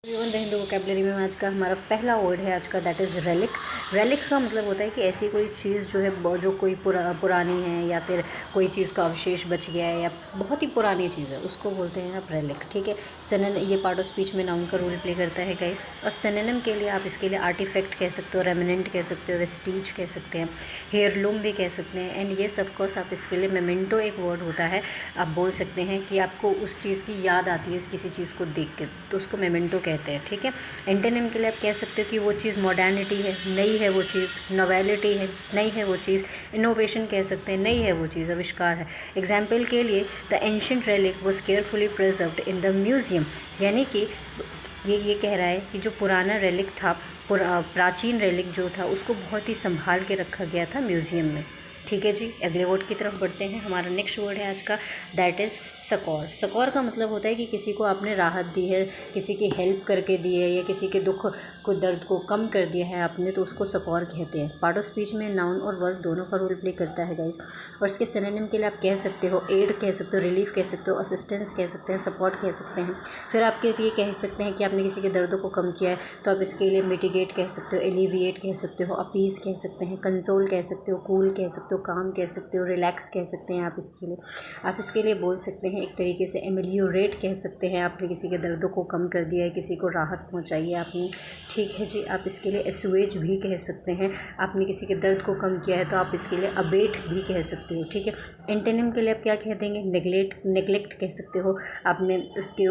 Everyone, the Hindu vocabulary में आज का हमारा पहला वर्ड है आज का, दैट इज़ रेलिक। रेलिक का मतलब होता है कि ऐसी कोई चीज़ जो है जो कोई पुरानी है या फिर कोई चीज़ का अवशेष बच गया है या बहुत ही पुरानी चीज़ है, उसको बोलते हैं आप रेलिक। ठीक है। ये पार्ट ऑफ स्पीच में नाउन का रोल प्ले करता है गाइस। और सिनोनिम के लिए आप इसके लिए आर्टिफैक्ट कह सकते हो, रेमिनेंट कह सकते हो, वेस्टीज कह सकते हैं, हेयरलूम भी कह सकते हैं। एंड ये सब कोर्स आप इसके लिए मेमेंटो एक वर्ड होता है, आप बोल सकते हैं कि आपको उस चीज़ की याद आती है किसी चीज़ को देख के, तो उसको मेमेंटो कहते हैं। ठीक है। एंटोनिम के लिए आप कह सकते हो कि वो चीज़ मॉडर्निटी है, नई है वो चीज़, नोवेलिटी है, नई है वो चीज़, इनोवेशन कह सकते हैं, नई है वो चीज़, आविष्कार है। एग्जाम्पल के लिए the ancient relic was carefully preserved in the museum, यानी कि ये कह रहा है कि जो पुराना रेलिक था, प्राचीन रेलिक जो था, उसको बहुत ही संभाल के रखा गया था म्यूज़ियम में। ठीक है जी। अगले वर्ड की तरफ बढ़ते हैं। हमारा नेक्स्ट वर्ड है आज का, दैट इज़ सकौर। सकौर का मतलब होता है कि किसी को आपने राहत दी है, किसी की हेल्प करके दी है, या किसी के दुख को, दर्द को कम कर दिया है आपने, तो उसको सकौर कहते हैं। पार्ट ऑफ स्पीच में नाउन और वर्ब दोनों का रोल प्ले करता है गाइस। और इसके सिनोनिम के लिए आप कह सकते हो एड कह सकते हो, रिलीफ कह सकते हो, असिस्टेंस कह सकते हैं, सपोर्ट कह सकते हैं। फिर आपके लिए कह सकते हैं कि आपने किसी के दर्दों को कम किया है, तो आप इसके लिए मिटिगेट कह सकते हो, एलिविएट कह सकते हो, अपीस कह सकते हैं, कंसोल कह सकते हो, कूल कह सकते हो, काम कह सकते हो, रिलैक्स कह सकते हैं। आप इसके लिए बोल सकते हैं एक तरीके से एमेलियोरेट कह सकते हैं, आपने किसी के दर्दों को कम कर दिया है, किसी को राहत पहुंचाई है आपने। ठीक है जी। आप इसके लिए एसुएज भी कह सकते हैं, आपने किसी के दर्द को कम किया है, तो आप इसके लिए अबेट भी कह सकते हो। ठीक है। एंटोनिम के लिए आप क्या कह देंगे, नेगलेक्ट कह सकते हो, आपने इसके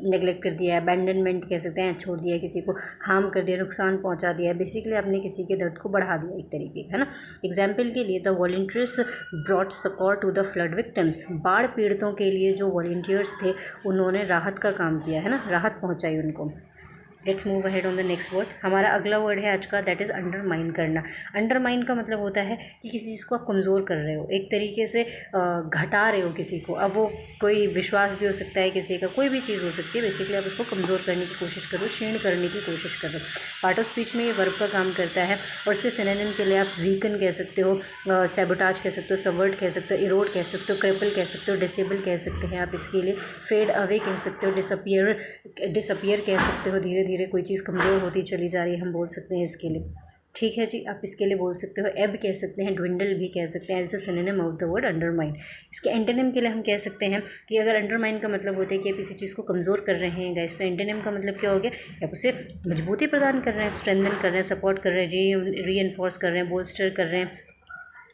नेगलेक्ट कर दिया है, अबैंडनमेंट कह सकते हैं, छोड़ दिया है, किसी को हार्म कर दिया, नुकसान पहुंचा दिया है, बेसिकली आपने किसी के दर्द को बढ़ा दिया एक तरीके का, है ना। एग्जाम्पल के लिए the volunteers brought support to the flood victims. बाढ़ पीड़ितों के लिए जो वॉलंटियर्स थे, उन्होंने राहत का काम किया, है ना, राहत पहुंचाई उनको। Let's move ahead on the next word. हमारा अगला वर्ड है आज का, दैट इज़ अंडरमाइन करना। अंडरमाइन का मतलब होता है कि किसी चीज़ को आप कमज़ोर कर रहे हो, एक तरीके से घटा रहे हो किसी को। अब वो कोई विश्वास भी हो सकता है, किसी का कोई भी चीज़ हो सकती है, बेसिकली आप उसको कमज़ोर करने की कोशिश करो, क्षीण करने की कोशिश करो। पार्ट ऑफ स्पीच में ये वर्ब का काम करता है। और इसके सिनोनिम के लिए आप वीकन कह सकते हो, सैबोटाज कह सकते हो, सबवर्ट कह सकते हो, इरोड कह सकते हो, क्रिपल कह सकते हो, डिसेबल कह सकते हैं आप इसके लिए, फेड अवे कह सकते हो, डिसअपियर कह सकते हो, धीरे धीरे कोई चीज़ कमज़ोर होती चली जा रही है, हम बोल सकते हैं इसके लिए। ठीक है जी। आप इसके लिए बोल सकते हो एब कह सकते हैं, ड्विंडल भी कह सकते हैं, as the synonym of the word undermine. इसके एंटोनिम के लिए हम कह सकते हैं कि अगर अंडरमाइन का मतलब होता है कि आप किसी चीज़ को कमज़ोर कर रहे हैं गाइस, तो एंटोनिम का मतलब क्या हो गया, आप उसे मजबूती प्रदान कर रहे हैं, स्ट्रेंथन कर रहे हैं, सपोर्ट कर रहे हैं, रीइंफोर्स कर रहे हैं, बोल्स्टर कर रहे हैं।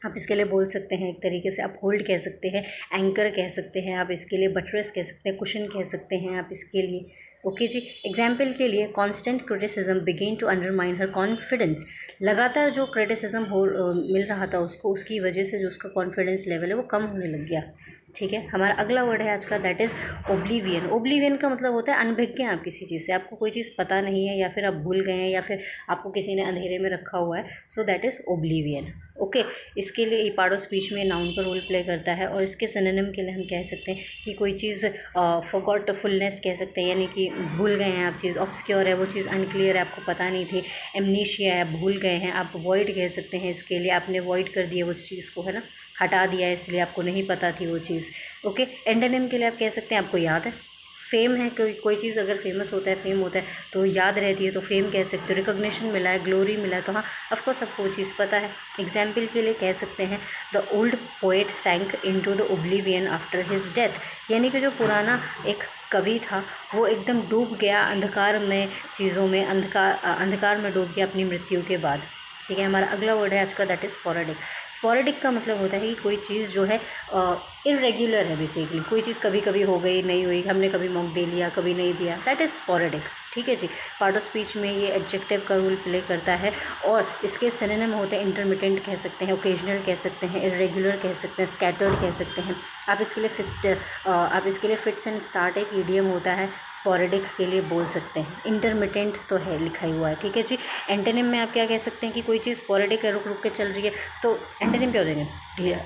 आप इसके लिए बोल सकते हैं एक तरीके से आप होल्ड कह सकते हैं, एंकर कह सकते हैं, आप इसके लिए बटरेस कह सकते हैं, कुशन कह सकते हैं आप इसके लिए। ओके जी। एग्जाम्पल के लिए constant criticism began to undermine her confidence. लगातार जो क्रिटिसिज्म मिल रहा था उसको, उसकी वजह से जो उसका कॉन्फिडेंस लेवल है वो कम होने लग गया। ठीक है। हमारा अगला वर्ड है आज का, दैट इज़ ओब्लिवियन। ओब्लिवियन का मतलब होता है अनभिज्ञ हैं आप किसी चीज़ से, आपको कोई चीज़ पता नहीं है, या फिर आप भूल गए हैं, या फिर आपको किसी ने अंधेरे में रखा हुआ है, so that is oblivion. Okay. इसके लिए ये पार्ट ऑफ स्पीच में नाउन का रोल प्ले करता है। और इसके सिनोनिम के लिए हम कह सकते हैं कि कोई चीज़ फॉरगॉटफुलनेस कह सकते हैं, यानी कि भूल गए हैं आप चीज़, ऑब्सक्योर है वो चीज़, अनक्लियर है, आपको पता नहीं थी, एमनीशिया है, भूल गए हैं आप। वॉइड कह सकते हैं इसके लिए, आपने वॉइड कर दिया उस चीज़ को, है ना, हटा दिया, इसलिए आपको नहीं पता थी वो चीज़। ओके। एंटोनिम के लिए आप कह सकते हैं आपको याद है। फेम है, कोई चीज़ अगर फेमस होता है, फेम होता है तो याद रहती है, तो फेम कह सकते हो। रिकॉग्निशन मिला है, ग्लोरी मिला है, तो हाँ ऑफकोर्स आपको वो चीज़ पता है। एग्जाम्पल के लिए कह सकते हैं the old poet sank into the oblivion after his death, यानी कि जो पुराना एक कवि था वो एकदम डूब गया अंधकार में, चीज़ों में, अंधकार में डूब गया अपनी मृत्यु के बाद। ठीक है। हमारा अगला वर्ड है आज का, दैट इज़ स्पोरेडिक। स्पोरेडिक का मतलब होता है कि कोई चीज़ जो है इरेगुलर है, बेसिकली कोई चीज़ कभी कभी हो गई, नहीं हुई, हमने कभी मौका दे लिया, कभी नहीं दिया, दैट इज़ स्पोरेडिक। ठीक है जी। पार्ट ऑफ स्पीच में ये एडजेक्टिव का रोल प्ले करता है। और इसके सिनोनिम होते हैं इंटरमिटेंट कह सकते हैं, ओकेजनल कह सकते हैं, इरेगुलर कह सकते हैं, स्कैटर्ड कह सकते हैं। आप इसके लिए फिट्स एंड स्टार्ट एक ईडियम होता है, स्पोरेडिक के लिए बोल सकते हैं। इंटरमिटेंट तो है लिखा ही हुआ है। ठीक है जी। एंटोनिम में आप क्या कह सकते हैं कि कोई चीज़ स्पोरेडिक है, रुक रुक के चल रही है, तो एंटोनिम क्या हो जाएंगे,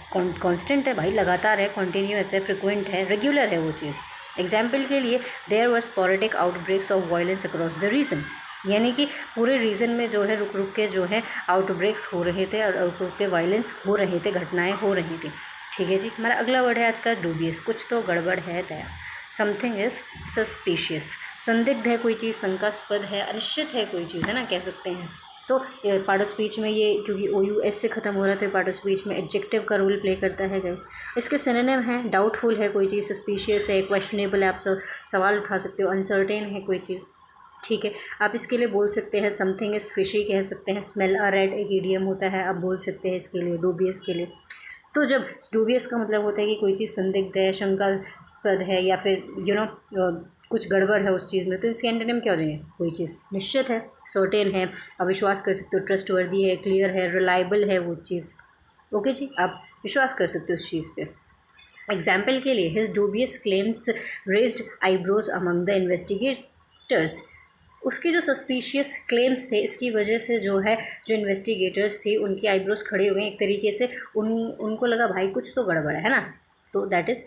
कांस्टेंट है भाई, लगातार है, कॉन्टीन्यूअस है, फ्रिक्वेंट है, रेगुलर है वो चीज़। एग्जाम्पल के लिए there were sporadic outbreaks of violence across the region, यानी कि पूरे रीजन में जो है रुक रुक के जो है आउटब्रेक्स हो रहे थे, और रुक रुक के वायलेंस हो रहे थे, घटनाएं हो रही थी। ठीक है जी। हमारा अगला वर्ड है आज का, डूबियस। कुछ तो गड़बड़ है तया, समथिंग इज़ सस्पिशियस। संदिग्ध है कोई चीज़, शंकास्पद है, अनिश्चित है कोई चीज़, है ना, कह सकते हैं। तो पार्ट ऑफ स्पीच में ये क्योंकि OUS से ख़त्म हो रहा है तो पार्ट ऑफ स्पीच में एडजेक्टिव का रोल प्ले करता है गाइस। इसके सिनोनिम हैं डाउटफुल है कोई चीज़, सस्पिशियस है, क्वेश्चनेबल है, आप सवाल उठा सकते हो, अनसर्टेन है कोई चीज़, ठीक है। आप इसके लिए बोल सकते हैं समथिंग इज़ फिशी, कह सकते हैं। स्मेल अ रेड एक इडियम होता है, आप बोल सकते हैं इसके लिए, डूबियस के लिए। तो जब डूबियस का मतलब होता है कि कोई चीज़ संदिग्ध है, शंकास्पद है, या फिर कुछ गड़बड़ है उस चीज़ में, तो इसके एंटोनिम क्या हो जाएंगे? कोई चीज़ निश्चित है, सर्टेन है, आप विश्वास कर सकते हो, ट्रस्टवर्दी है, क्लियर है, रिलायबल है वो चीज़, ओके जी, आप विश्वास कर सकते हो उस चीज़ पे। एग्जाम्पल के लिए, his dubious claims raised eyebrows among the investigators. उसके जो सस्पिशियस क्लेम्स थे, इसकी वजह से जो है जो इन्वेस्टिगेटर्स थी उनकी आईब्रोज खड़े हो गए एक तरीके से, उनको लगा भाई कुछ तो गड़बड़ है ना, तो दैट इज़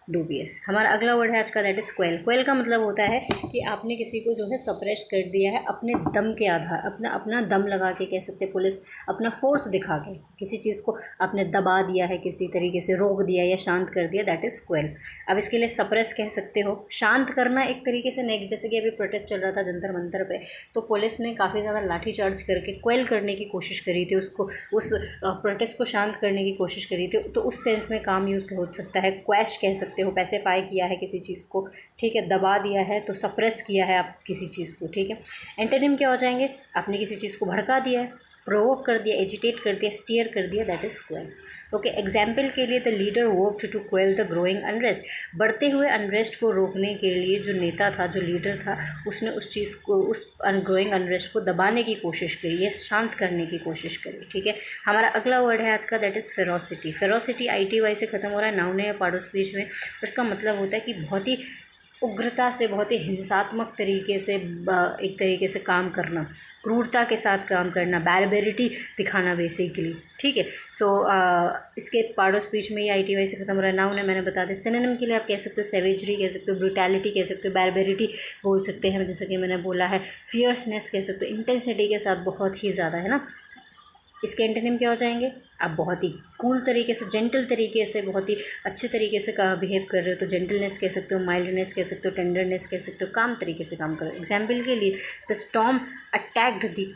डूबियस। हमारा अगला वर्ड है आज का, दैट इज़ क्वेल। क्वेल का मतलब होता है कि आपने किसी को जो है सप्रेस कर दिया है अपने दम के आधार, अपना दम लगा के, कह सकते हैं पुलिस, अपना फोर्स दिखा के किसी चीज़ को आपने दबा दिया है, किसी तरीके से रोक दिया या शांत कर दिया, दैट इज़ क्वेल। अब इसके लिए सप्रेस कह सकते हो, शांत करना एक तरीके से नहीं। जैसे कि अभी प्रोटेस्ट चल रहा था जंतर मंतर पे, तो पुलिस ने काफ़ी ज़्यादा लाठीचार्ज करके क्वेल करने की कोशिश करी थी, उसको उस प्रोटेस्ट को शांत करने की कोशिश करी थी, तो उस सेंस में काम यूज़ हो सकता है। क्वैश कह सकते हो, पैसिफाई किया है किसी चीज़ को, ठीक है, दबा दिया है, तो सप्रेस किया है आप किसी चीज़ को, ठीक है। एंटोनिम क्या हो जाएंगे? आपने किसी चीज़ को भड़का दिया है, प्रोवोक कर दिया, एजिटेट कर दिया, स्टीयर कर दिया, that is quell, okay. Example के लिए, the leader worked to quell the growing unrest. बढ़ते हुए अनरेस्ट को रोकने के लिए जो नेता था, जो लीडर था, उसने उस चीज़ को, उस ग्रोइंग अनरेस्ट को दबाने की कोशिश करी, ये शांत करने की कोशिश करी, ठीक है। हमारा अगला वर्ड है आज का, that is ferocity. Ferocity ITY से ख़त्म हो रहा है, नाउन है पार्ट ऑफ स्पीच में, और इसका मतलब होता है कि बहुत ही उग्रता से, बहुत ही हिंसात्मक तरीके से एक तरीके से काम करना, क्रूरता के साथ काम करना, बैरबेरिटी दिखाना बेसिकली, ठीक है। सो इसके पार्ट ऑफ स्पीच में ये ITY से ख़त्म हो रहा है, नाउन है, मैंने बता दिया। सिनोनिम के लिए आप कह सकते हो सेवेजरी कह सकते हो, ब्रूटैलिटी कह सकते हो, बैरबेरिटी बोल सकते हैं, जैसा कि मैंने बोला है। फियर्सनेस कह सकते हो, इंटेंसिटी के साथ बहुत ही ज़्यादा, है ना। इसके एंटोनिम क्या हो जाएंगे? आप बहुत ही कूल तरीके से, जेंटल तरीके से, बहुत ही अच्छे तरीके से बिहेव कर रहे हो, तो जेंटलनेस कह सकते हो, माइल्डनेस कह सकते हो, टेंडरनेस कह सकते हो, काम तरीके से काम कर रहे हो। एग्जाम्पल के लिए, the storm attacked the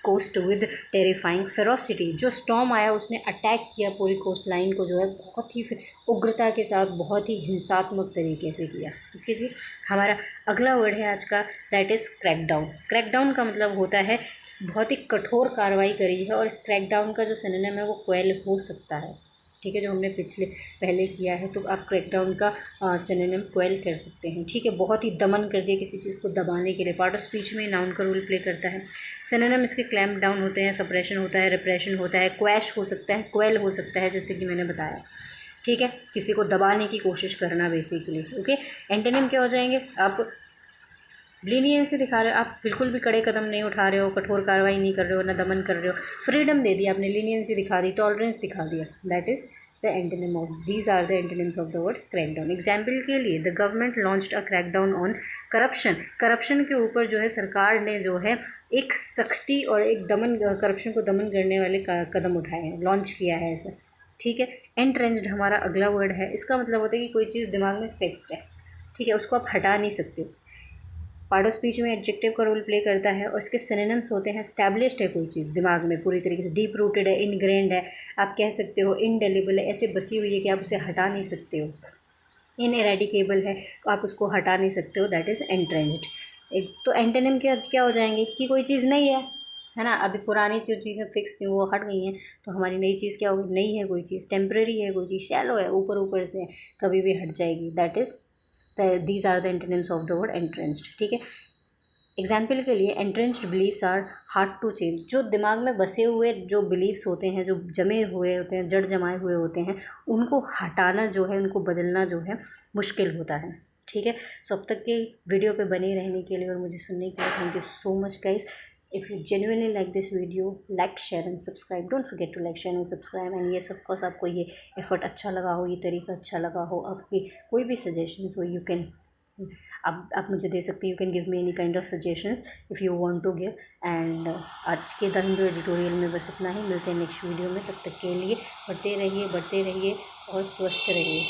coast with terrifying ferocity. जो स्टॉर्म आया उसने अटैक किया पूरी कोस्ट लाइन को, जो है बहुत ही उग्रता के साथ, बहुत ही हिंसात्मक तरीके से किया, ओके जी। हमारा अगला वर्ड है आज का, दैट इज़ क्रैकडाउन। क्रैकडाउन का मतलब होता है बहुत ही कठोर कार्रवाई करी है, और इस क्रैकडाउन का जो सिनोनिम है वो क्वेल हो सकता है, ठीक है, जो हमने पहले किया है, तो आप क्रैकडाउन का सिनोनिम क्वेल कर सकते हैं, ठीक है। बहुत ही दमन कर दिया किसी चीज़ को, दबाने के लिए, पार्ट ऑफ स्पीच में नाउन का रोल प्ले करता है। सिनोनिम इसके क्लैम्प डाउन होते हैं, सप्रेशन होता है, रिप्रेशन होता है, क्वैश हो सकता है, क्वेल हो सकता है, जैसे कि मैंने बताया, ठीक है, किसी को दबाने की कोशिश करना बेसिकली, ओके। एंटोनिम क्या हो जाएंगे? आप लीनियंसी दिखा रहे हो, आप बिल्कुल भी कड़े कदम नहीं उठा रहे हो, कठोर कार्रवाई नहीं कर रहे हो, ना दमन कर रहे हो, फ्रीडम दे दिया आपने, लीनियंसी दिखा दी, टॉलरेंस दिखा दिया, that is the antonym of, these are the antonyms of the word crackdown. Example के लिए, the government launched a crackdown on corruption. Corruption के ऊपर जो है सरकार ने जो है एक सख्ती और एक दमन, करप्शन को दमन करने वाले कदम उठाए हैं, लॉन्च किया है ऐसा, ठीक है। एंट्रेंच्ड हमारा अगला वर्ड है, इसका मतलब होता है कि कोई चीज़ दिमाग में फिक्स्ड है, ठीक है, उसको आप हटा नहीं सकते हो। पार्ट ऑफ स्पीच में एडजेक्टिव का रोल प्ले करता है, और इसके सिनोनिम्स होते हैं स्टैब्लिश्ड है कोई चीज़ दिमाग में पूरी तरीके से, डीप रूटेड है, इनग्रेन्ड है, आप कह सकते हो इनडेलिबल है, ऐसे बसी हुई है कि आप उसे हटा नहीं सकते हो, इनएरेडिकेबल है, तो आप उसको हटा नहीं सकते हो, दैट इज़ एंट्रेंच्ड। एक तो एंटोनिम क्या हो जाएंगे कि कोई चीज़ नहीं है ना, अभी पुरानी जो चीज़ें फिक्स थी वो हट गई हैं, तो हमारी नई चीज़ क्या होगी? नई है कोई चीज़, टेम्परेरी है कोई चीज़, शैलो है, ऊपर ऊपर से कभी भी हट जाएगी, that is these are the antonyms of the word entrenched, ठीक है। एग्जाम्पल के लिए, entrenched beliefs are hard to change. जो दिमाग में बसे हुए जो बिलीफ्स होते हैं, जो जमे हुए होते हैं, जड़ जमाए हुए होते हैं, उनको हटाना जो है, उनको बदलना जो है मुश्किल होता है, ठीक है। सो अब तक के वीडियो पे बने रहने के लिए और मुझे सुनने के लिए thank you so much guys. If you genuinely like this video, like, share and subscribe, don't forget to like, share and subscribe. And ये सब कोर्स आपको ये एफर्ट अच्छा लगा हो, ये तरीका अच्छा लगा हो, आपकी कोई भी सजेशंस हो, यू कैन, आप मुझे दे सकते हैं, you can give me any kind of suggestions if you want to give. And आज के द हिंदू एडिटोरियल में बस इतना ही, मिलते हैं नेक्स्ट वीडियो में, तब तक के लिए बढ़ते रहिए और स्वस्थ रहिए।